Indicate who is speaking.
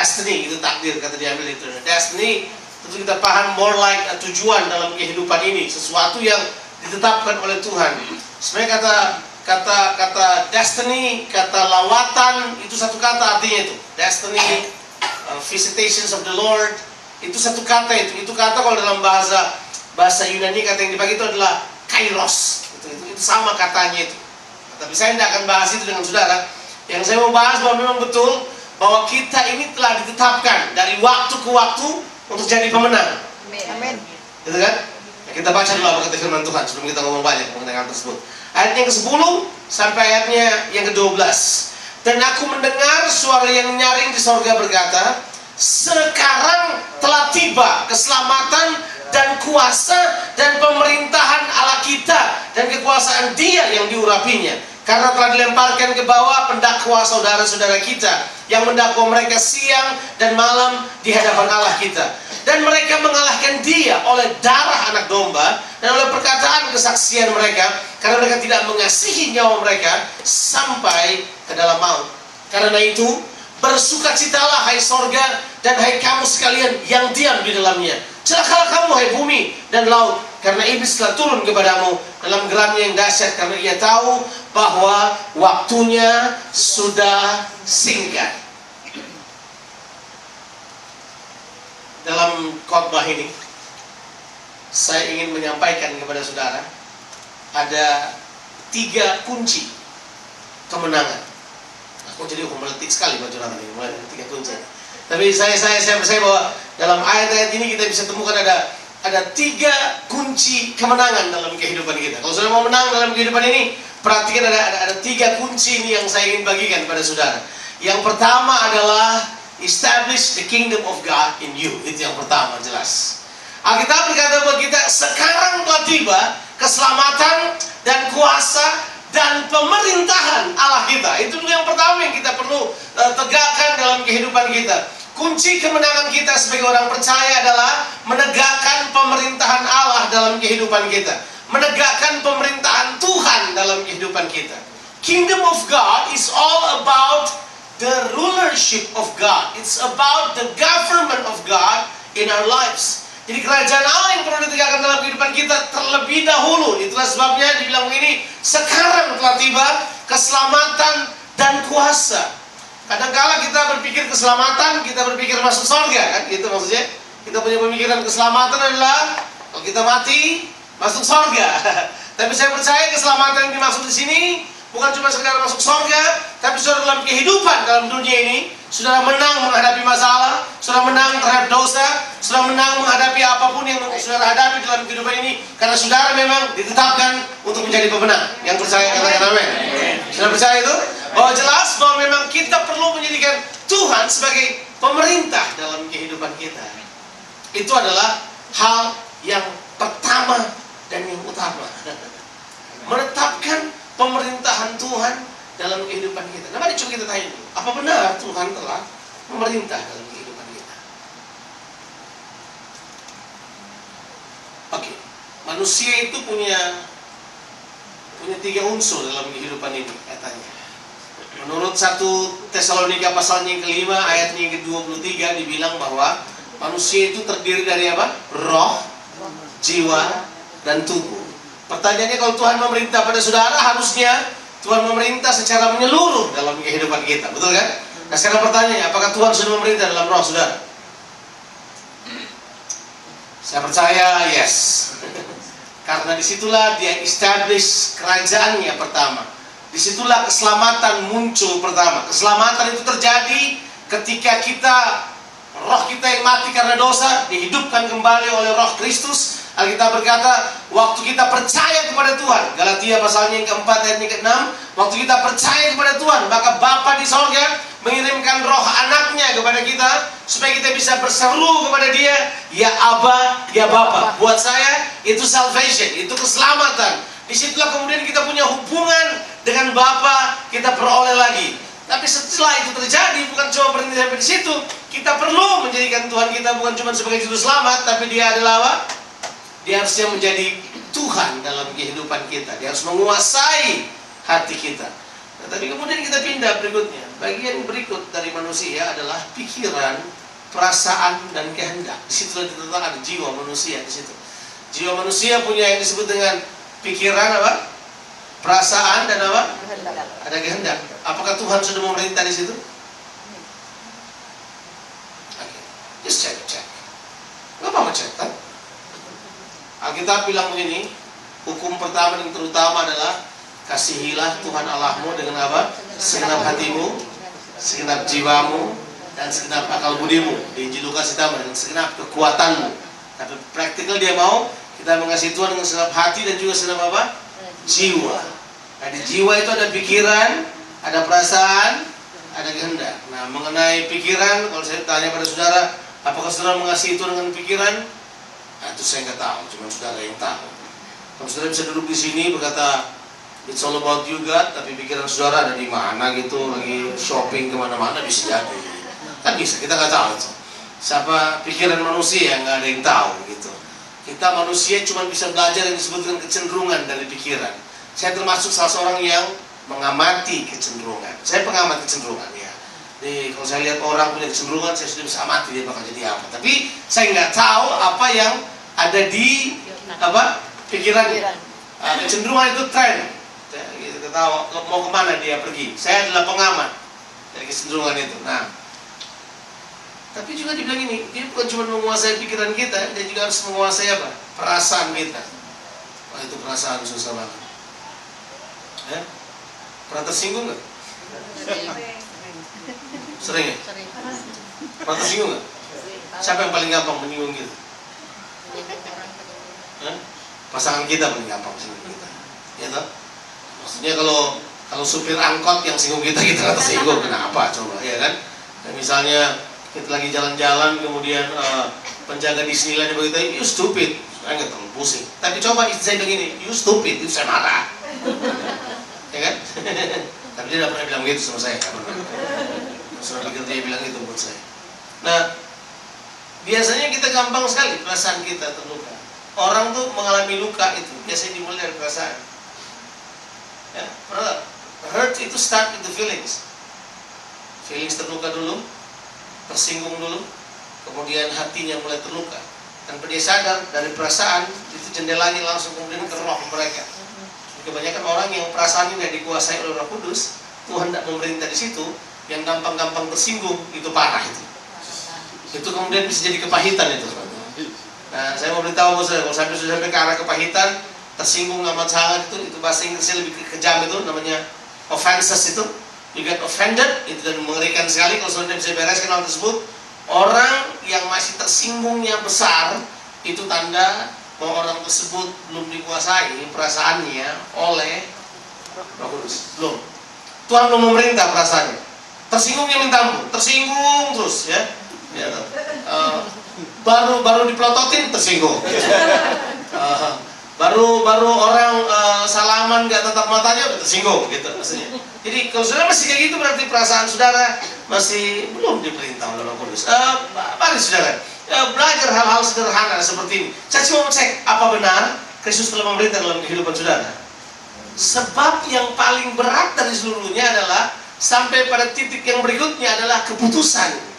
Speaker 1: Destiny itu takdir, kata diambil itu. Destiny tentu kita paham more like tujuan dalam kehidupan ini, sesuatu yang ditetapkan oleh Tuhan. Sebenarnya kata destiny, kata lawatan itu satu kata artinya itu. Destiny, visitations of the Lord, itu satu kata itu. Itu kata kalau dalam bahasa Yunani kata yang dipakai itu adalah kairos. Itu sama katanya itu. Tapi saya tidak akan bahas itu dengan saudara. Yang saya mau bahas bahwa memang betul bahwa kita ini telah ditetapkan dari waktu ke waktu untuk jadi pemenang.
Speaker 2: Amin.
Speaker 1: Gitu kan? Nah, kita baca dulu apa kata firman Tuhan sebelum kita ngomong banyak mengenai hal tersebut. Ayat yang ke-10 sampai ayatnya yang ke-12. Dan aku mendengar suara yang nyaring di sorga berkata, sekarang telah tiba keselamatan dan kuasa dan pemerintahan Allah kita dan kekuasaan Dia yang diurapinya, karena telah dilemparkan ke bawah pendakwa saudara-saudara kita yang mendakwa mereka siang dan malam di hadapan Allah kita. Dan mereka mengalahkan Dia oleh darah anak domba dan oleh perkataan kesaksian mereka, karena mereka tidak mengasihi nyawa mereka sampai ke dalam maut. Karena itu bersukacitalah hai sorga dan hai kamu sekalian yang diam di dalamnya. Celakalah kamu hai bumi dan laut, karena iblis telah turun kepadamu dalam geramnya yang dahsyat, karena ia tahu bahwa waktunya sudah singkat. Dalam khotbah ini saya ingin menyampaikan kepada saudara ada 3 kunci kemenangan. Aku jadi meletik sekali baju orang ini, mulai 3 kunci. Tapi saya percaya bahwa dalam ayat-ayat ini kita bisa temukan ada 3 kunci kemenangan dalam kehidupan kita. Kalau saudara mau menang dalam kehidupan ini, perhatikan ada 3 kunci ini yang saya ingin bagikan pada saudara. Yang pertama adalah establish the kingdom of God in you. Itu yang pertama, jelas. Alkitab berkata bahwa kita sekarang telah tiba keselamatan dan kuasa dan pemerintahan Allah kita. Itu dulu yang pertama yang kita perlu tegakkan dalam kehidupan kita. Kunci kemenangan kita sebagai orang percaya adalah menegakkan pemerintahan Allah dalam kehidupan kita, menegakkan pemerintahan Tuhan dalam kehidupan kita. Kingdom of God is all about the rulership of God. It's about the government of God in our lives. Jadi kerajaan Allah yang perlu ditegakkan dalam kehidupan kita terlebih dahulu. Itulah sebabnya dibilang begini, sekarang telah tiba keselamatan dan kuasa. Kadang-kala kita berpikir keselamatan, kita berpikir masuk surga, kan? Gitu maksudnya. Kita punya pemikiran keselamatan adalah kalau kita mati masuk surga. Tapi saya percaya keselamatan yang dimaksud di sini bukan cuma sekedar masuk surga, tapi saudara dalam kehidupan dalam dunia ini, saudara menang menghadapi masalah, saudara menang terhadap dosa, saudara menang menghadapi apapun yang saudara hadapi dalam kehidupan ini, karena saudara memang ditetapkan untuk menjadi pemenang. Yang percaya katakan amin. Saudara percaya itu? Bahwa jelas bahwa memang kita perlu menjadikan Tuhan sebagai pemerintah dalam kehidupan kita. Itu adalah hal yang pertama dan yang utama. Menetapkan pemerintahan Tuhan dalam kehidupan kita. Nah, mari coba kita tanya dulu, apa benar Tuhan telah memerintah dalam kehidupan kita? Oke, manusia itu punya 3 unsur dalam kehidupan ini katanya. Menurut 1 Tesalonika pasalnya yang ke-5 ayatnya yang ke-23 dibilang bahwa manusia itu terdiri dari apa? Roh, jiwa, dan tubuh. Pertanyaannya, kalau Tuhan memerintah pada saudara, harusnya Tuhan memerintah secara menyeluruh dalam kehidupan kita, betul kan? Nah, sekarang pertanyaannya, apakah Tuhan sudah memerintah dalam roh saudara? Saya percaya yes. Karena disitulah Dia establish kerajaannya pertama. Disitulah keselamatan muncul pertama. Keselamatan itu terjadi ketika roh kita yang mati karena dosa dihidupkan kembali oleh Roh Kristus. Alkitab berkata, waktu kita percaya kepada Tuhan, Galatia pasalnya yang ke-4 ayat yang ke-6, waktu kita percaya kepada Tuhan, maka Bapa di sorga mengirimkan roh anaknya kepada kita, supaya kita bisa berseru kepada Dia, ya Aba, ya Bapa. Buat saya, itu salvation, itu keselamatan. Disitulah kemudian kita punya hubungan dengan Bapa, kita peroleh lagi. Tapi setelah itu terjadi, bukan cuma berhenti sampai di situ. Kita perlu menjadikan Tuhan kita bukan cuma sebagai juru selamat, tapi Dia adalah apa? Dia harusnya menjadi Tuhan dalam kehidupan kita. Dia harus menguasai hati kita. Tapi kemudian kita pindah berikutnya. Bagian berikut dari manusia adalah pikiran, perasaan, dan kehendak. Di situ terletak ada jiwa manusia di situ. Jiwa manusia punya yang disebut dengan pikiran apa? Perasaan dan apa? Ada kehendak. Apakah Tuhan sudah memerintah di situ? Okay. Just check. Gak apa-apa cek kan? Alkitab bilang begini, hukum pertama dan terutama adalah kasihilah Tuhan Allahmu dengan apa? Segenap hatimu, segenap jiwamu, dan segenap akal budimu. Di Injil Lukas ditambah dengan segenap kekuatanmu. Tapi praktikal dia mau kita mengasihi Tuhan dengan segenap hati dan juga segenap apa? Jiwa. Nah, di jiwa itu ada pikiran, ada perasaan, ada kehendak. Nah, mengenai pikiran, kalau saya tanya pada saudara, apakah saudara mengasihi Tuhan dengan pikiran? Nah, itu saya nggak tahu, cuma saudara yang tahu. Kalau saudara bisa duduk di sini berkata, it's all about you God, tapi pikiran saudara ada di mana gitu, lagi shopping kemana-mana, bisa jadi. Kan bisa, kita nggak tahu itu. Siapa pikiran manusia yang nggak ada yang tahu gitu. Kita manusia cuma bisa belajar yang disebut dengan kecenderungan dari pikiran. Saya termasuk salah seorang yang mengamati kecenderungan. Saya pengamat kecenderungan ya. Jadi kalau saya lihat orang punya kecenderungan, saya sudah bisa amati dia bakal jadi apa. Tapi saya nggak tahu apa yang ada di apa pikirannya. Kecenderungan itu tren. Kita tahu mau kemana dia pergi. Saya adalah pengamat dari kecenderungan itu. Nah, tapi juga dibilang ini, dia bukan cuma menguasai pikiran kita, dia juga harus menguasai apa? Perasaan kita. Wah, itu perasaan susah banget. Ya? Pernah tersinggung nggak? Sering ya? Pernah tersinggung nggak? Siapa yang paling gampang menyinggung kita? Pasangan kita paling gampang singgung kita. Ya toh? Maksudnya kalau supir angkot yang singgung kita nggak tersinggung, kenapa? Coba, ya kan? Dan misalnya kita lagi jalan-jalan, kemudian penjaga Disneyland begitu, you stupid, saya nggak terlalu pusing. Tapi coba istri saya begini, you stupid, itu saya marah, ya kan? Tapi dia tidak pernah bilang gitu sama saya, nggak pernah. Soalnya pikir dia bilang itu buat saya. Nah, biasanya kita gampang sekali perasaan kita terluka. Orang tuh mengalami luka itu biasanya dimulai dari perasaan. Ya, hurt itu start with the feelings. Feelings terluka dulu, tersinggung dulu, kemudian hatinya mulai terluka. Dan dia sadar dari perasaan itu jendelanya langsung kemudian ke roh mereka. Kebanyakan orang yang perasaannya tidak dikuasai oleh Roh Kudus, Tuhan tidak memerintah di situ, yang gampang-gampang tersinggung itu parah itu. Itu kemudian bisa jadi kepahitan itu. Nah, saya mau beritahu saudara, kalau sampai sudah sampai ke arah kepahitan, tersinggung amat sangat itu bahasa Inggrisnya lebih kejam itu, namanya offenses itu. You get offended, itu dan mengerikan sekali kalau saudara bisa bereskan hal tersebut. Orang yang masih tersinggungnya besar, itu tanda bahwa orang tersebut belum dikuasai perasaannya oleh Roh Kudus. Belum. Tuhan belum memerintah perasaannya. Tersinggungnya minta ampun, tersinggung terus ya. Baru dipelototin tersinggung. Baru orang salaman gak tatap matanya udah tersinggung gitu maksudnya. Jadi kalau saudara masih kayak gitu berarti perasaan saudara masih belum diperintah oleh Roh Kudus. Mari saudara belajar hal-hal sederhana seperti ini. Saya cuma mau cek apa benar Kristus telah memerintah dalam kehidupan saudara. Sebab yang paling berat dari seluruhnya adalah sampai pada titik yang berikutnya adalah keputusan.